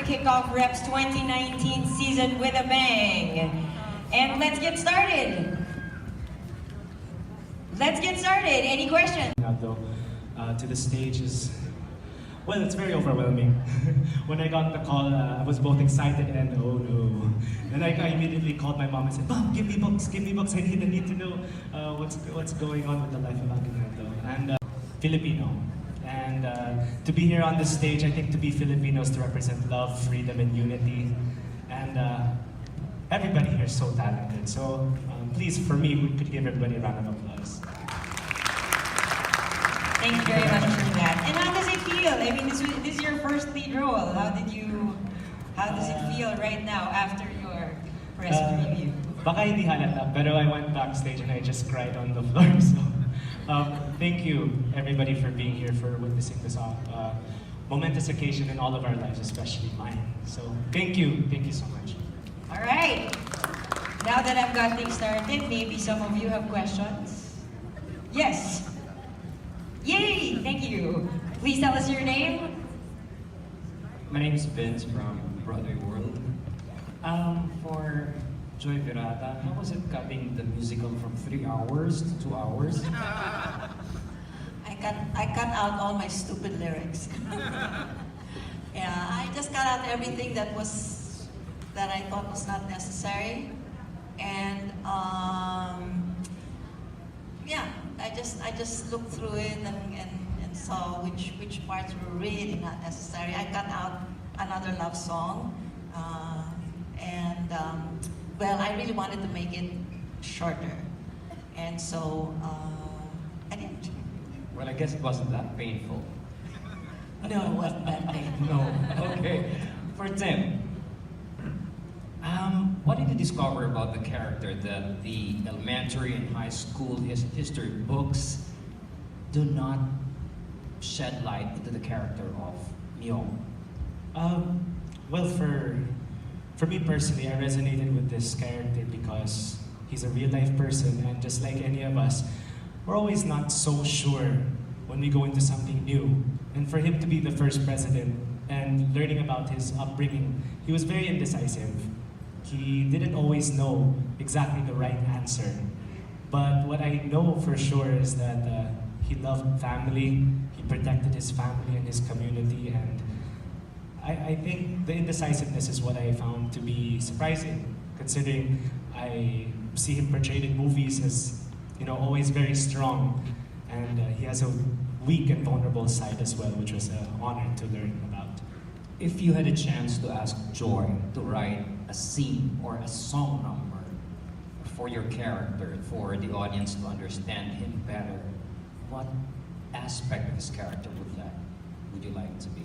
kick off Reps 2019 season with a bang. And let's get started. Let's get started. Any questions? To the stage is, well, it's very overwhelming. When I got the call, I was both excited and oh no. And I immediately called my mom and said, "Mom, give me books, I need to know what's going on with the life of Aguinaldo." And Filipino. And to be here on this stage, I think to be Filipinos, to represent love, freedom, and unity. And everybody here is so talented. So please, for me, we could give everybody a round of applause. Thank you very much for that. And how does it feel? I mean, this is your first lead role. How does it feel right now after your press preview? Baka hindi halata, pero I went backstage and I just cried on the floor. So, thank you, everybody, for being here, for witnessing this momentous occasion in all of our lives, especially mine. So, thank you so much. All right. Now that I've got things started, maybe some of you have questions. Yes. Yay! Thank you. Please tell us your name. My name is Vince from Repertory World. For Joy Virata, how was it cutting the musical from 3 hours to 2 hours? I cut out all my stupid lyrics. Yeah, I just cut out everything that I thought was not necessary, and yeah, I just looked through it and saw which parts were really not necessary. I cut out another love song, and well, I really wanted to make it shorter, and so I didn't. Well, I guess it wasn't that painful. No, it wasn't that painful. No. Okay. For Tim, what did you discover about the character that the elementary and high school history books do not shed light into the character of Miong? Well, for me personally, I resonated with this character because he's a real-life person, and just like any of us, we're always not so sure when we go into something new. And for him to be the first president and learning about his upbringing, he was very indecisive. he didn't always know exactly the right answer. But what I know for sure is that he loved family, he protected his family and his community, and I think the indecisiveness is what I found to be surprising, considering I see him portrayed in movies as, always very strong, and he has a weak and vulnerable side as well, which was an honor to learn about. If you had a chance to ask Joy to write a scene or a song number for your character, for the audience to understand him better, what aspect of his character would you like to be?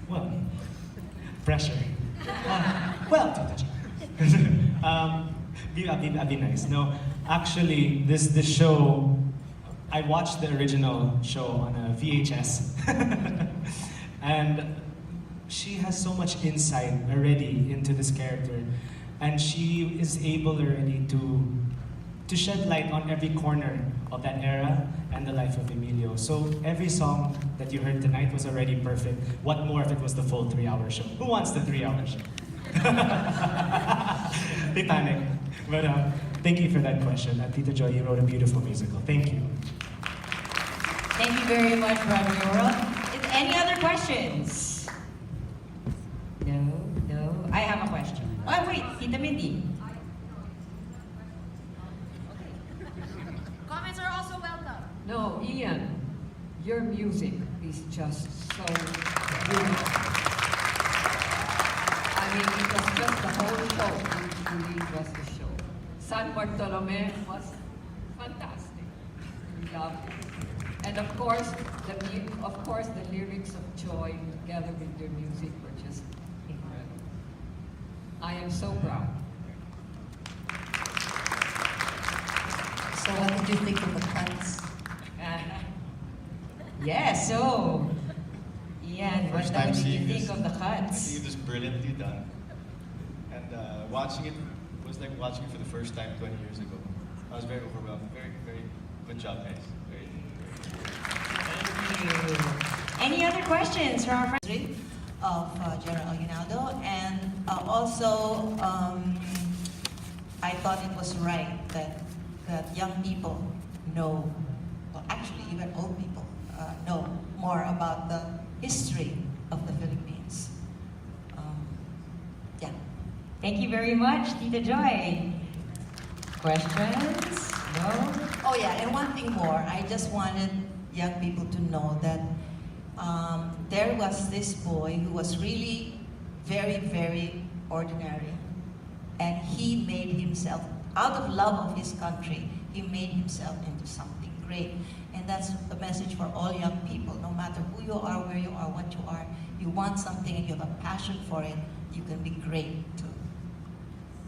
Well, pressure. Be nice. No, actually, this show, I watched the original show on a VHS, and she has so much insight already into this character, and she is able already to shed light on every corner of that era and the life of Emilio. So every song that you heard tonight was already perfect. What more if it was the full 3-hour show? Who wants the 3-hour show? Titanic. But thank you for that question. Tita Joy, you wrote a beautiful musical. Thank you. Thank you very much, Brother Yorel. Any other questions? No. I have a question. Oh, wait, Tita Mindy. Comments are also welcome. No, Ian, your music is just so beautiful. I mean, it was just the whole show. It really was the show. San Bartolome was fantastic. We loved it. And of course, the lyrics of Joy together with your music were just incredible. I am so proud. So what did you think of the cuts? Yes, so, Ian, what First time did you seeing think this. of the I cuts? think it was brilliantly done. And watching it was like watching it for the first time 20 years ago. I was very overwhelmed. Very, very good job, guys. Very. Thank you. Any other questions from our friends? Of General Aguinaldo, and also I thought it was right that young people know, well, actually even old people know more about the history of the Philippines. Yeah. Thank you very much, Tita Joy. Questions? No? Oh yeah, and one thing more. I just wanted young people to know that there was this boy who was really very, very ordinary. And he made himself, out of love of his country, he made himself into something great. And that's a message for all young people. No matter who you are, where you are, what you are, you want something and you have a passion for it, you can be great too.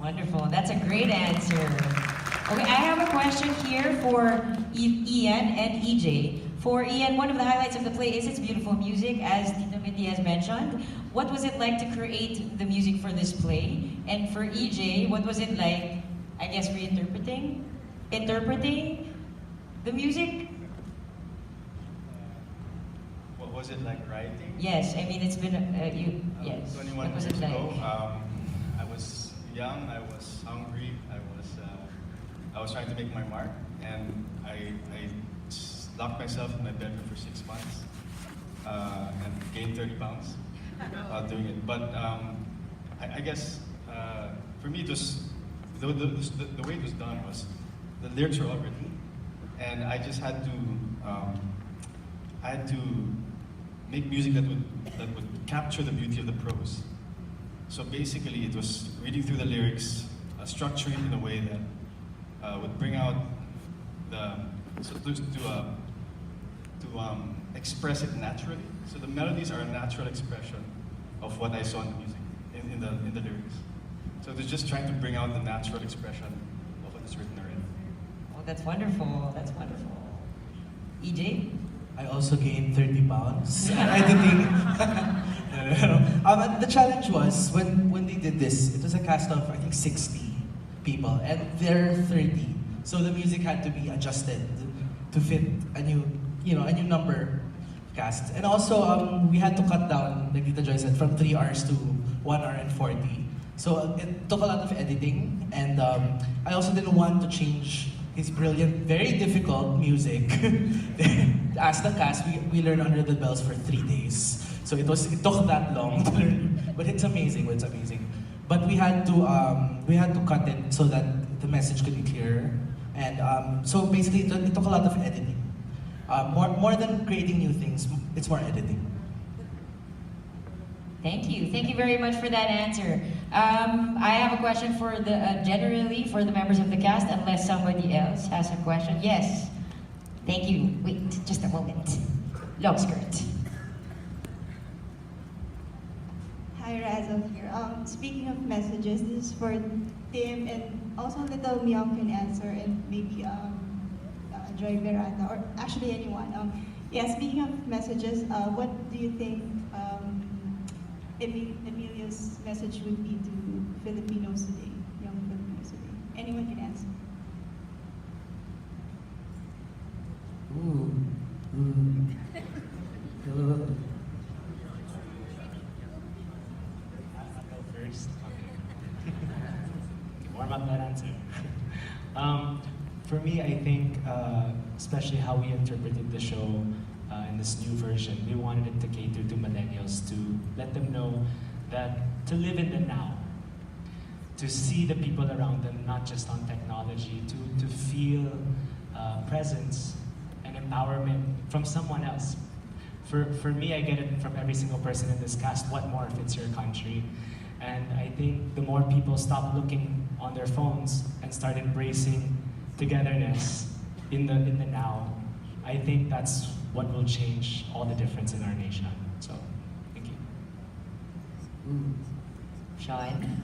Wonderful. That's a great answer. Okay, I have a question here for Ian and EJ. For Ian, one of the highlights of the play is its beautiful music, as Tita Mindy has mentioned. What was it like to create the music for this play? And for EJ, what was it like, I guess, reinterpreting? Interpreting the music? What was it like writing? Yes, I mean, it's been, yes. 21 What was years it like? ago. I was young, I was hungry, I was trying to make my mark, and I locked myself in my bedroom for 6 months and gained 30 pounds while doing it. But I guess for me, it was the way it was done was the lyrics were all written, and I just had to make music that would capture the beauty of the prose. So basically, it was reading through the lyrics, structuring it in a way that would bring out express it naturally. So the melodies are a natural expression of what I saw in the music, in the lyrics. So it was just trying to bring out the natural expression of what is written already. Oh, that's wonderful. That's wonderful. EJ? I also gained 30 pounds editing. The challenge was when they did this, it was a cast of I think 60 people, and they're 30. So the music had to be adjusted to fit a new number of cast. And also we had to cut down, like Tita Joy said, from 3 hours to 1 hour and 40. So it took a lot of editing, and I also didn't want to change his brilliant, very difficult music. As the cast, we learned Under the Bells for 3 days. So it took that long to learn, but it's amazing. It's amazing. But we had to cut it so that the message could be clearer, and so basically it took a lot of editing. More than creating new things, it's more editing. Thank you. Thank you very much for that answer. I have a question for the generally for the members of the cast, unless somebody else has a question. Yes. Thank you. Wait, just a moment. Long skirt. Hi, Razzle here. Speaking of messages, this is for Tim, and also little Miong can answer, and maybe Joy Veranda, or actually anyone. Yeah, speaking of messages, what do you think Emilio's message would be to Filipinos today, young Filipinos today? Anyone can answer. Ooh. I'll go first. Okay. Warm up that answer. For me, I think, especially how we interpreted the show in this new version, we wanted it to cater to millennials, to let them know that to live in the now, to see the people around them, not just on technology, to feel presence and empowerment from someone else. For me, I get it from every single person in this cast. What more if it's your country? And I think the more people stop looking on their phones and start embracing togetherness in the now, I think that's what will change all the difference in our nation. So, thank you. Sean.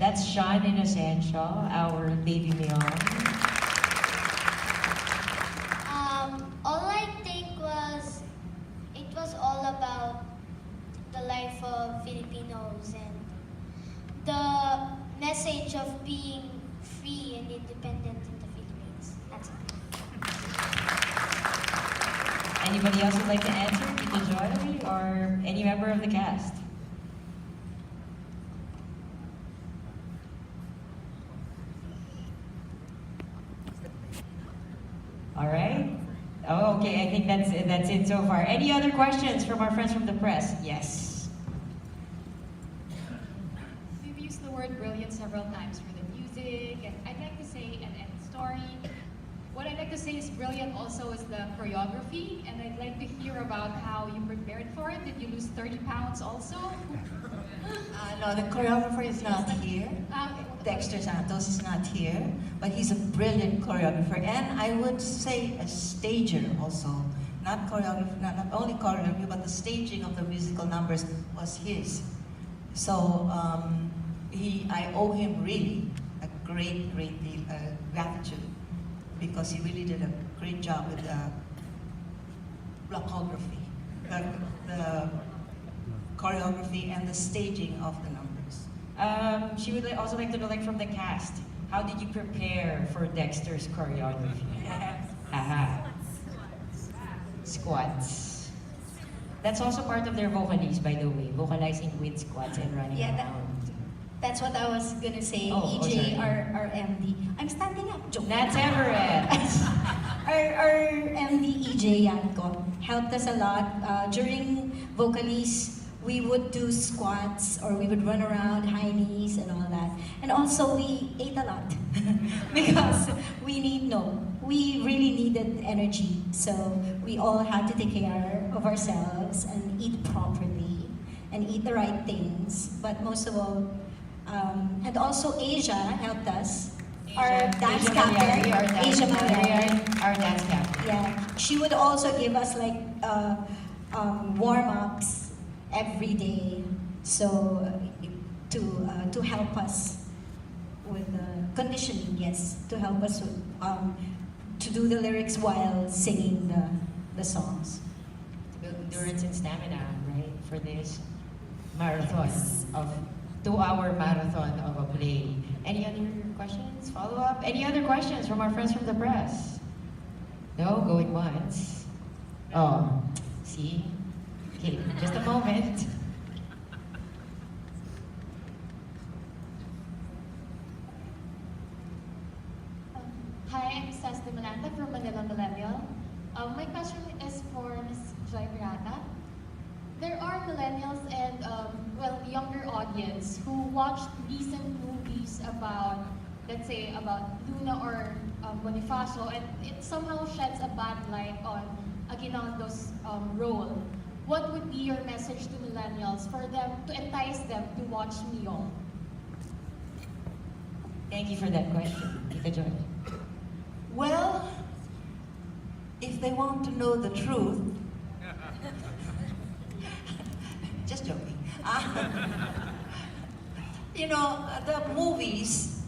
That's Sean in Essential, our baby Miong. All I think was, it was all about the life of Filipinos and the message of being free and independent in the Philippines. That's it. Anybody else would like to answer? Tita Joy or any member of the cast? All right. Oh, okay. I think that's it so far. Any other questions from our friends from the press? Yes. We've used the word brilliant several times for the music, and I'd like to say an end story. What I'd like to say is brilliant also is the choreography, and I'd like to hear about how you prepared for it. Did you lose 30 pounds also? No, the choreographer is not here. Dexter Santos is not here, but he's a brilliant choreographer, and I would say a stager also. Not choreographer, not only choreography, but the staging of the musical numbers was his. So I owe him really a great deal gratitude, because he really did a great job with the blockography, the choreography and the staging of the numbers. She would also like to know, like from the cast, how did you prepare for Dexter's choreography? Aha. Squats. That's also part of their vocalese, by the way. Vocalizing with squats and running around. That's what I was gonna say. EJ, our MD. I'm standing up, joke. Nats Everett. Our MD EJ Yanko helped us a lot. During vocalese, we would do squats, or we would run around, high knees and all that. And also we ate a lot because we really needed energy. So we all had to take care of ourselves and eat properly and eat the right things. But most of all, and also Asia helped us. Our dance captain, Asia Malyari, our dance captain. yeah, she would also give us like warm-ups every day, so to help us with conditioning, yes, to help us with, to do the lyrics while singing the songs. Build endurance and stamina, right, for this marathon of 2-hour marathon of a play. Any other questions? Follow up? Any other questions from our friends from the press? No, going once. Oh, see? Okay, just a moment. Hi, I'm Sas de Malanta from Manila Millennial. My question is for Ms. Joy Pirata. There are millennials and, younger audience who watched recent movies about, let's say, about Luna or Bonifacio, and it somehow sheds a bad light on Aguinaldo's role. What would be your message to millennials for them to entice them to watch Miong? Thank you for that question, Tita Joy. Well, if they want to know the truth, just joking. The movies,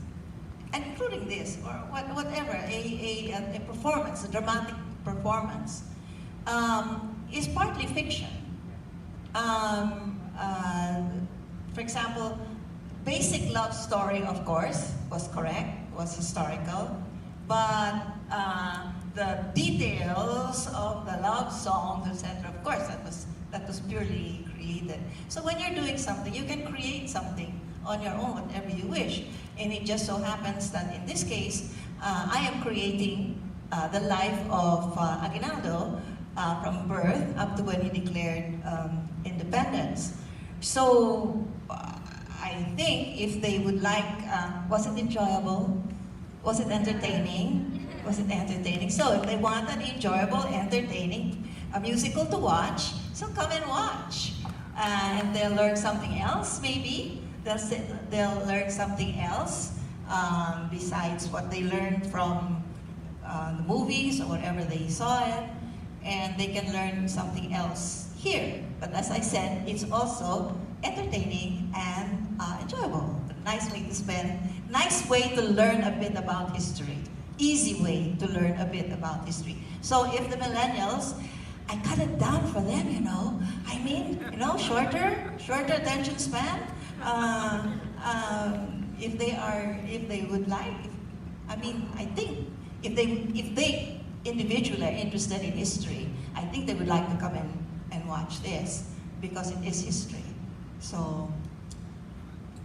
and including this or whatever, a performance, a dramatic performance, is partly fiction. For example, basic love story, of course, was correct, was historical, but the details of the love songs, etc., of course, that was purely created. So when you're doing something, you can create something on your own, whatever you wish. And it just so happens that in this case, I am creating the life of Aguinaldo from birth up to when he declared independence. So I think if they would like, was it enjoyable? Was it entertaining? Was it entertaining? So if they want an enjoyable, entertaining, a musical to watch, so come and watch. And they'll learn something else, maybe. They'll learn something else besides what they learned from the movies or whatever they saw it. And they can learn something else here. But as I said, it's also entertaining and enjoyable. A nice way to spend, nice way to learn a bit about history. Easy way to learn a bit about history. So if the millennials, I cut it down for them, I mean, shorter attention span. If they would like, I think if they individually are interested in history, I think they would like to come and watch this because it is history. So,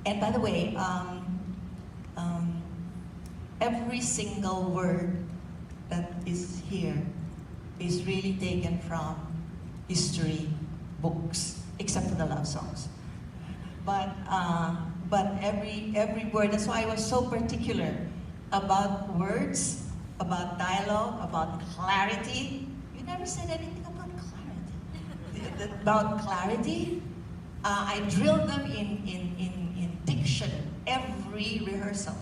and by the way, every single word that is here is really taken from history books, except for the love songs. But every word, that's why I was so particular about words, about dialogue, about clarity. You never said anything about clarity. About clarity, I drilled them in diction, every rehearsal,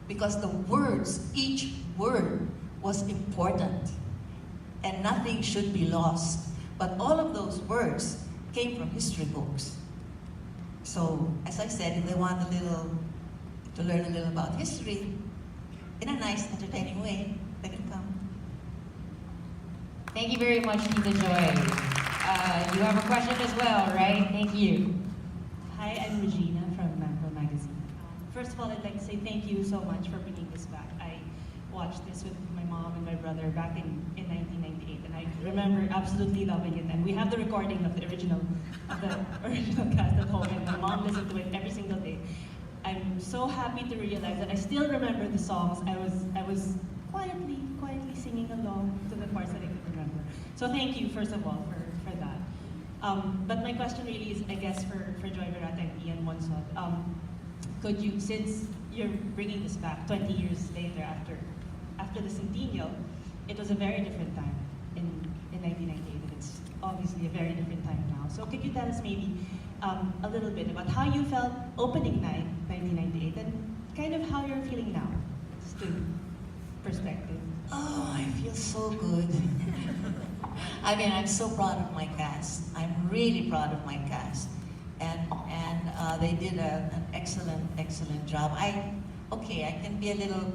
because the words, each word was important, and nothing should be lost. But all of those words came from history books. So, as I said, if they want to learn a little about history, in a nice, entertaining way, they can come. Thank you very much, Tita Joy. You have a question as well, right? Thank you. Hi, I'm Regina from Macro Magazine. First of all, I'd like to say thank you so much for bringing this back. I watched this with my mom and my brother back in 1998, and I remember absolutely loving it. And we have the recording of the original cast at home, and my mom listened to it every single day. I'm so happy to realize that I still remember the songs. I was quietly singing along to the parts that I could remember. So thank you, first of all, for that. But my question really is, I guess, for Joy Virata and Ian Monsod. Could you, since you're bringing this back 20 years later after the centennial, it was a very different time in 1998, and it's obviously a very different time now. So could you tell us maybe a little bit about how you felt opening night 1998 and kind of how you're feeling now? Just to perspective. Oh, I feel so good. I'm so proud of my cast. I'm really proud of my cast. And they did an excellent job. I can be a little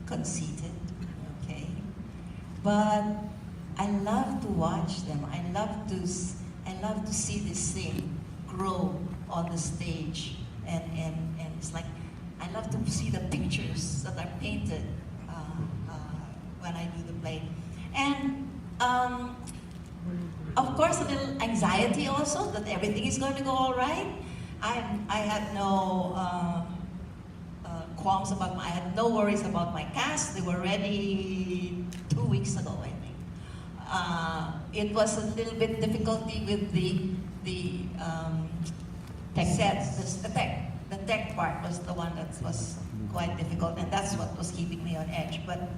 conceited, okay? But I love to watch them. I love to see this thing grow on the stage. And it's like, I love to see the pictures that are painted when I do the play. And of course, a little anxiety also that everything is going to go all right. I had no qualms about I had no worries about my cast. They were ready 2 weeks ago, I think. It was a little bit difficulty with the Tech. sets, the tech part was the one that was quite difficult, and that's what was keeping me on edge. But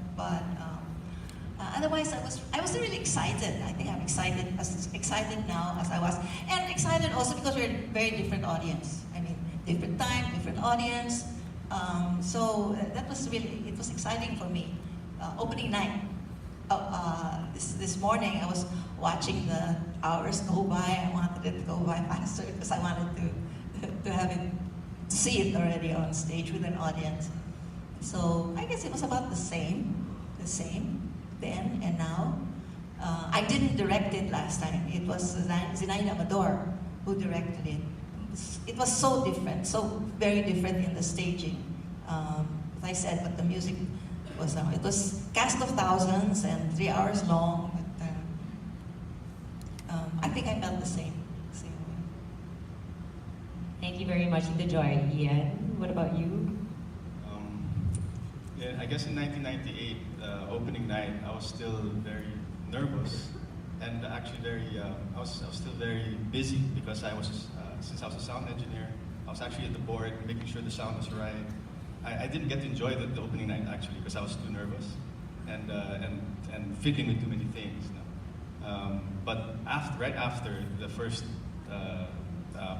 otherwise, I was really excited. I think I'm as excited now as I was, and excited also because we're a very different audience. I mean, different time, different audience. So that was really, it was exciting for me. Opening night. This morning I was watching the hours go by. I wanted it to go by faster because I wanted to have it, to see it already on stage with an audience. So I guess it was about the same then and now. I didn't direct it last time. It was Zinaida Amador who directed it. It was so different, so very different in the staging. As I said, but the music was, it was cast of thousands and 3 hours long. But I think I felt the same way. Thank you very much, Tita Joy. Ian, what about you? Yeah, I guess in 1998, opening night, I was still very nervous, and actually I was still very busy because I was, since I was a sound engineer, I was actually at the board making sure the sound was right. I didn't get to enjoy the opening night actually because I was too nervous and fiddling with too many things. But right after the first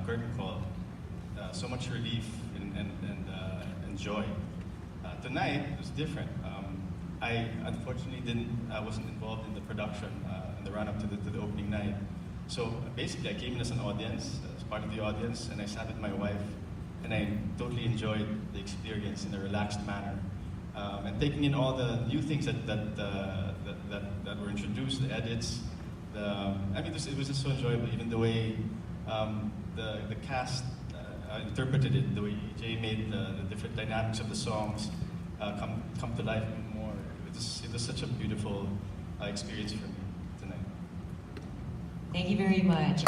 curtain call, so much relief and joy. Tonight it was different. I unfortunately wasn't involved in the production in the run-up to the opening night. So basically, I came in as an audience, as part of the audience, and I sat with my wife, and I totally enjoyed the experience in a relaxed manner, and taking in all the new things that were introduced, the edits. I mean, it was just so enjoyable, even the way the cast interpreted it, the way Jay made the different dynamics of the songs come to life even more. It was such a beautiful experience for me tonight. Thank you very much.